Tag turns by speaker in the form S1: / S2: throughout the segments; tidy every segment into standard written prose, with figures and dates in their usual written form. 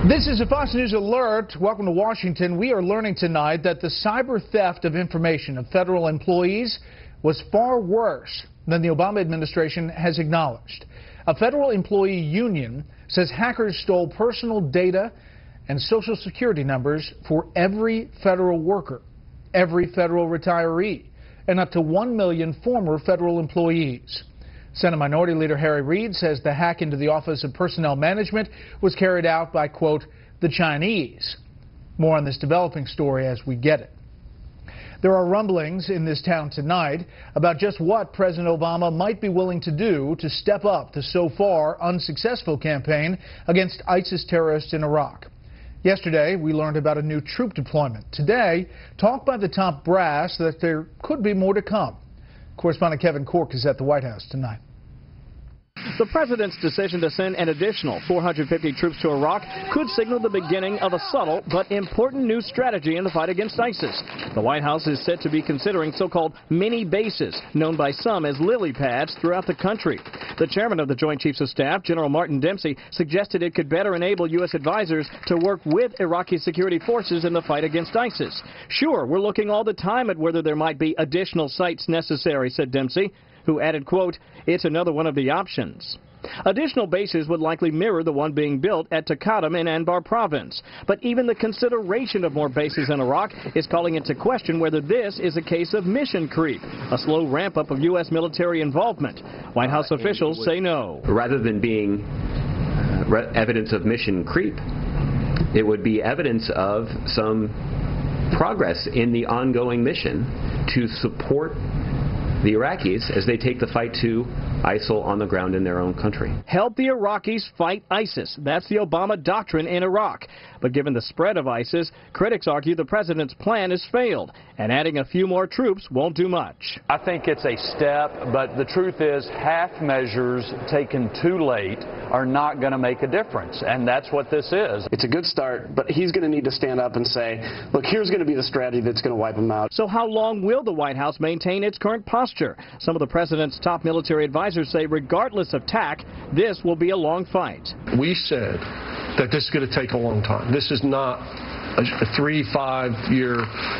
S1: This is a Fox News alert. Welcome to Washington. We are learning tonight that the cyber theft of information of federal employees was far worse than the Obama administration has acknowledged. A federal employee union says hackers stole personal data and Social Security numbers for every federal worker, every federal retiree, and up to 1 million former federal employees. Senate Minority Leader Harry Reid says the hack into the Office of Personnel Management was carried out by, quote, the Chinese. More on this developing story as we get it. There are rumblings in this town tonight about just what President Obama might be willing to do to step up the so far unsuccessful campaign against ISIS terrorists in Iraq. Yesterday, we learned about a new troop deployment. Today, talk by the top brass that there could be more to come. Correspondent Kevin Corke is at the White House tonight.
S2: The president's decision to send an additional 450 troops to Iraq could signal the beginning of a subtle but important new strategy in the fight against ISIS. The White House is said to be considering so-called mini bases, known by some as lily pads, throughout the country. The chairman of the Joint Chiefs of Staff, General Martin Dempsey, suggested it could better enable U.S. advisors to work with Iraqi security forces in the fight against ISIS. Sure, we're looking all the time at whether there might be additional sites necessary, said Dempsey, who added, quote, it's another one of the options. Additional bases would likely mirror the one being built at Taqadum in Anbar province. But even the consideration of more bases in Iraq is calling into question whether this is a case of mission creep, a slow ramp-up of U.S. military involvement. White House officials say no.
S3: Rather than being evidence of mission creep, it would be evidence of some progress in the ongoing mission to support the Iraqis as they take the fight to ISIL on the ground in their own country.
S2: Help the Iraqis fight ISIS. That's the Obama doctrine in Iraq. But given the spread of ISIS, critics argue the president's plan has failed, and adding a few more troops won't do much.
S4: I think it's a step, but the truth is half measures taken too late are not going to make a difference, and that's what this is.
S5: It's a good start, but he's going to need to stand up and say, look, here's going to be the strategy that's going to wipe him out.
S2: So how long will the White House maintain its current posture? Some of the president's top military advisors say regardless of TAC, this will be a long fight.
S6: We said that this is going to take a long time. This is not a 3-5 year,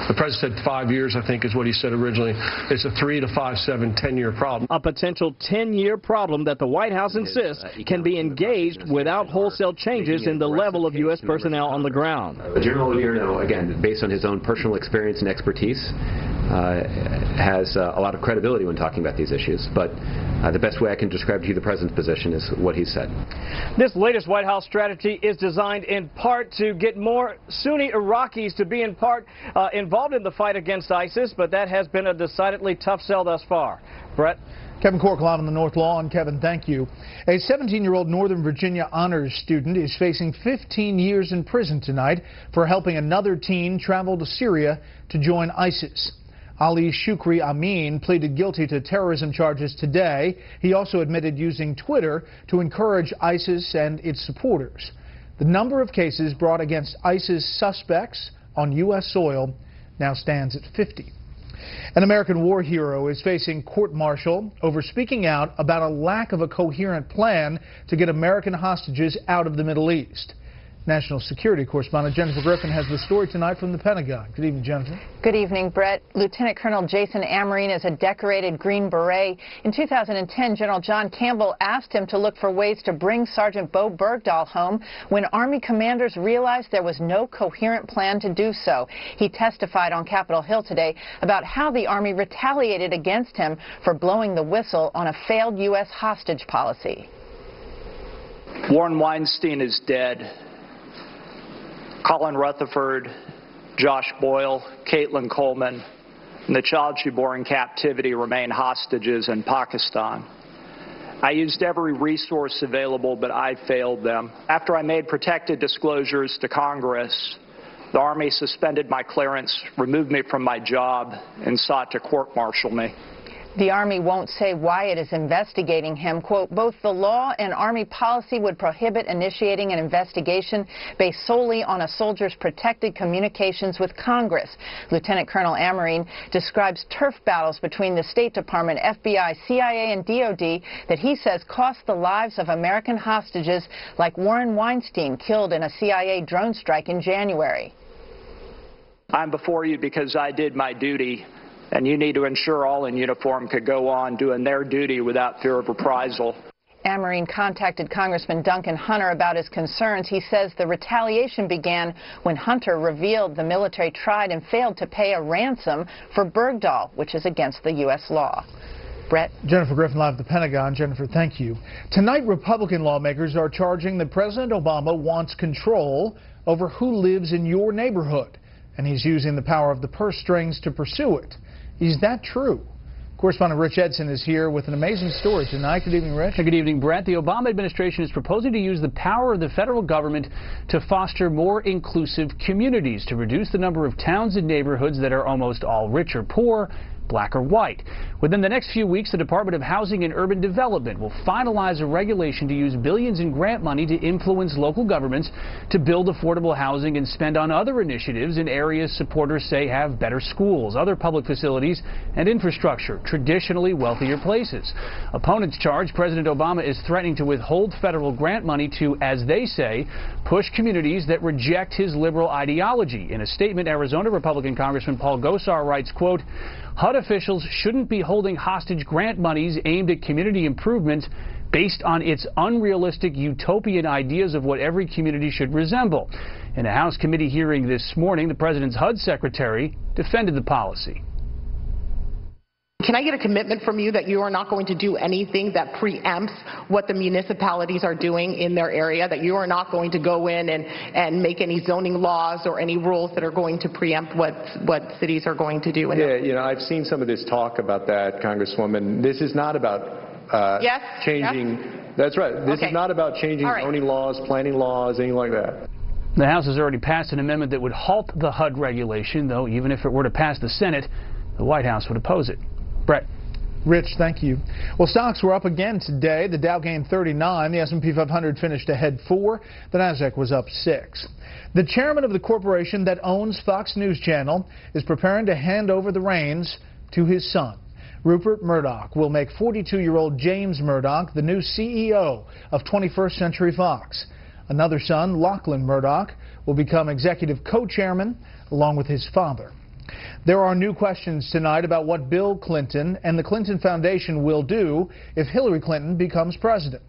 S6: the president said 5 years, I think is what he said originally. It's a 3 to 5, 7, 10-year problem.
S2: A potential 10-year problem that the White House insists can be engaged without wholesale changes in the level of U.S. personnel on the ground.
S3: General Odierno, again, based on his own personal experience and expertise, has a lot of credibility when talking about these issues. But the best way I can describe to you the president's position is what he said.
S2: This latest White House strategy is designed in part to get more Sunni Iraqis to be in part involved in the fight against ISIS, but that has been a decidedly tough sell thus far. Brett?
S1: Kevin Corke live on the North Lawn. Kevin, thank you. A 17-year-old Northern Virginia honors student is facing 15 years in prison tonight for helping another teen travel to Syria to join ISIS. Ali Shukri Amin pleaded guilty to terrorism charges today. He also admitted using Twitter to encourage ISIS and its supporters. The number of cases brought against ISIS suspects on U.S. soil now stands at 50. An American war hero is facing court-martial over speaking out about a lack of a coherent plan to get American hostages out of the Middle East. National security correspondent Jennifer Griffin has the story tonight from the Pentagon. Good evening, Jennifer.
S7: Good evening, Brett. Lieutenant Colonel Jason Amarine is a decorated Green Beret. In 2010, General John Campbell asked him to look for ways to bring Sergeant Bo Bergdahl home when Army commanders realized there was no coherent plan to do so. He testified on Capitol Hill today about how the Army retaliated against him for blowing the whistle on a failed U.S. hostage policy.
S8: Warren Weinstein is dead. Colin Rutherford, Josh Boyle, Caitlin Coleman, and the child she bore in captivity remain hostages in Pakistan. I used every resource available, but I failed them. After I made protected disclosures to Congress, the Army suspended my clearance, removed me from my job, and sought to court-martial me.
S7: The Army won't say why it is investigating him. Quote, both the law and Army policy would prohibit initiating an investigation based solely on a soldier's protected communications with Congress. Lieutenant Colonel Amarine describes turf battles between the State Department, FBI, CIA, and DOD that he says cost the lives of American hostages like Warren Weinstein, killed in a CIA drone strike in January.
S8: I'm before you because I did my duty, and you need to ensure all in uniform could go on doing their duty without fear of reprisal.
S7: Amarine contacted Congressman Duncan Hunter about his concerns. He says the retaliation began when Hunter revealed the military tried and failed to pay a ransom for Bergdahl, which is against the U.S. law. Brett.
S1: Jennifer Griffin live at the Pentagon. Jennifer, thank you. Tonight, Republican lawmakers are charging that President Obama wants control over who lives in your neighborhood, and he's using the power of the purse strings to pursue it. Is that true? Correspondent Rich Edson is here with an amazing story tonight. Good evening, Rich.
S9: Good evening, Brett. The Obama administration is proposing to use the power of the federal government to foster more inclusive communities, to reduce the number of towns and neighborhoods that are almost all rich or poor, black or white. Within the next few weeks, the Department of Housing and Urban Development will finalize a regulation to use billions in grant money to influence local governments to build affordable housing and spend on other initiatives in areas supporters say have better schools, other public facilities, and infrastructure, traditionally wealthier places. Opponents charge President Obama is threatening to withhold federal grant money to, as they say, push communities that reject his liberal ideology. In a statement, Arizona Republican Congressman Paul Gosar writes, quote, HUD officials shouldn't be holding hostage grant monies aimed at community improvements based on its unrealistic utopian ideas of what every community should resemble. In a House committee hearing this morning, the president's HUD secretary defended the policy.
S10: Can I get a commitment from you that you are not going to do anything that preempts what the municipalities are doing in their area, that you are not going to go in and make any zoning laws or any rules that are going to preempt what cities are going to do?
S11: Yeah, you know, I've seen some of this talk about that, Congresswoman. This is not about changing. Yes? That's right. This is not about changing zoning laws, planning laws, anything like that.
S9: The House has already passed an amendment that would halt the HUD regulation, though even if it were to pass the Senate, the White House would oppose it. Brett.
S1: Rich, thank you. Well, stocks were up again today. The Dow gained 39. The S&P 500 finished ahead 4. The Nasdaq was up 6. The chairman of the corporation that owns Fox News Channel is preparing to hand over the reins to his son. Rupert Murdoch will make 42-year-old James Murdoch the new CEO of 21st Century Fox. Another son, Lachlan Murdoch, will become executive co-chairman along with his father. There are new questions tonight about what Bill Clinton and the Clinton Foundation will do if Hillary Clinton becomes president.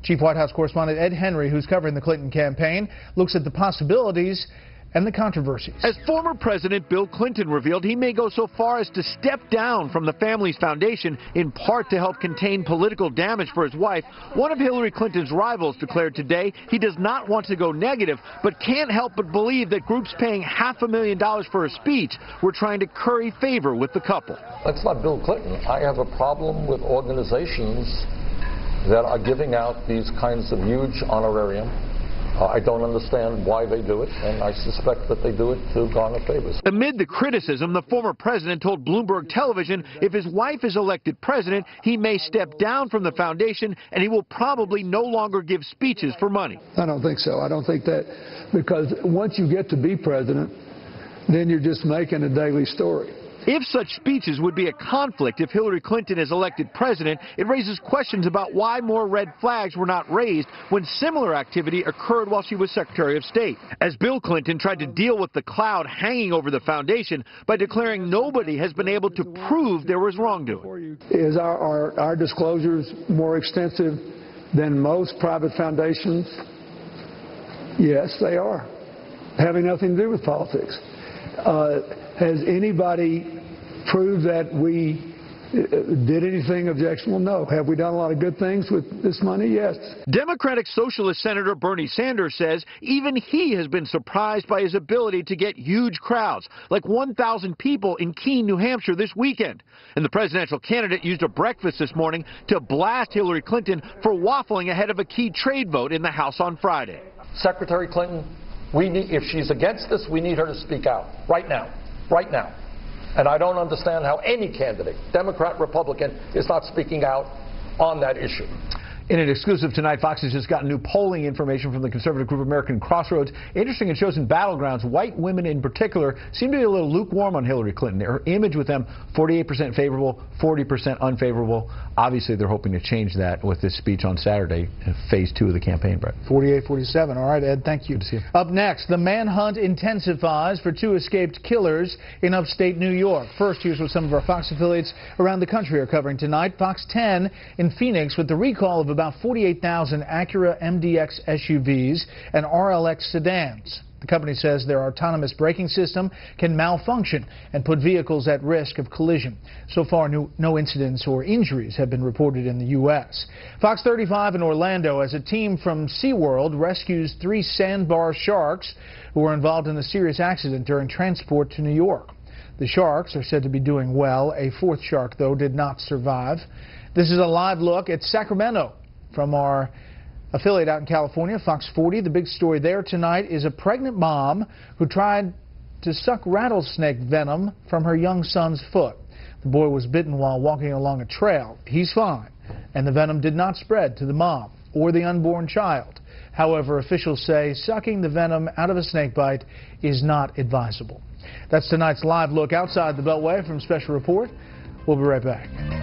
S1: Chief White House correspondent Ed Henry, who's covering the Clinton campaign, looks at the possibilities and the controversies.
S12: As former President Bill Clinton revealed, he may go so far as to step down from the family's foundation, in part to help contain political damage for his wife. One of Hillary Clinton's rivals declared today he does not want to go negative, but can't help but believe that groups paying $500,000 for a speech were trying to curry favor with the couple.
S13: That's not Bill Clinton. I have a problem with organizations that are giving out these kinds of huge honorarium. I don't understand why they do it, and I suspect that they do it to garner favors.
S12: Amid the criticism, the former president told Bloomberg Television if his wife is elected president, he may step down from the foundation, and he will probably no longer give speeches for money.
S14: I don't think so. I don't think that, because once you get to be president, then you're just making a daily story.
S12: If such speeches would be a conflict if Hillary Clinton is elected president, it raises questions about why more red flags were not raised when similar activity occurred while she was Secretary of State. As Bill Clinton tried to deal with the cloud hanging over the foundation by declaring nobody has been able to prove there was wrongdoing.
S14: Is our disclosures more extensive than most private foundations? Yes, they are, having nothing to do with politics. Has anybody proved that we did anything objectionable? No. Have we done a lot of good things with this money? Yes.
S12: Democratic Socialist Senator Bernie Sanders says even he has been surprised by his ability to get huge crowds, like 1,000 people in Keene, New Hampshire this weekend. And the presidential candidate used a breakfast this morning to blast Hillary Clinton for waffling ahead of a key trade vote in the House on Friday.
S13: Secretary Clinton, if she's against this, we need her to speak out right now. Right now. And I don't understand how any candidate, Democrat, Republican, is not speaking out on that issue.
S12: In an exclusive tonight, Fox has just gotten new polling information from the conservative group American Crossroads. Interesting, it shows in battlegrounds, white women in particular seem to be a little lukewarm on Hillary Clinton. Her image with them, 48% favorable, 40% unfavorable. Obviously, they're hoping to change that with this speech on Saturday, phase 2 of the campaign, Brett.
S1: 48-47. All right, Ed, thank you.
S12: Good to see you.
S1: Up next, the manhunt intensifies for 2 escaped killers in upstate New York. First, here's what some of our Fox affiliates around the country are covering tonight. Fox 10 in Phoenix with the recall of about 48,000 Acura MDX SUVs and RLX sedans. The company says their autonomous braking system can malfunction and put vehicles at risk of collision. So far, no incidents or injuries have been reported in the U.S. Fox 35 in Orlando as a team from SeaWorld rescues 3 sandbar sharks who were involved in a serious accident during transport to New York. The sharks are said to be doing well. A 4th shark, though, did not survive. This is a live look at Sacramento from our affiliate out in California, Fox 40. The big story there tonight is a pregnant mom who tried to suck rattlesnake venom from her young son's foot. The boy was bitten while walking along a trail. He's fine, and the venom did not spread to the mom or the unborn child. However, officials say sucking the venom out of a snake bite is not advisable. That's tonight's live look outside the Beltway from Special Report. We'll be right back.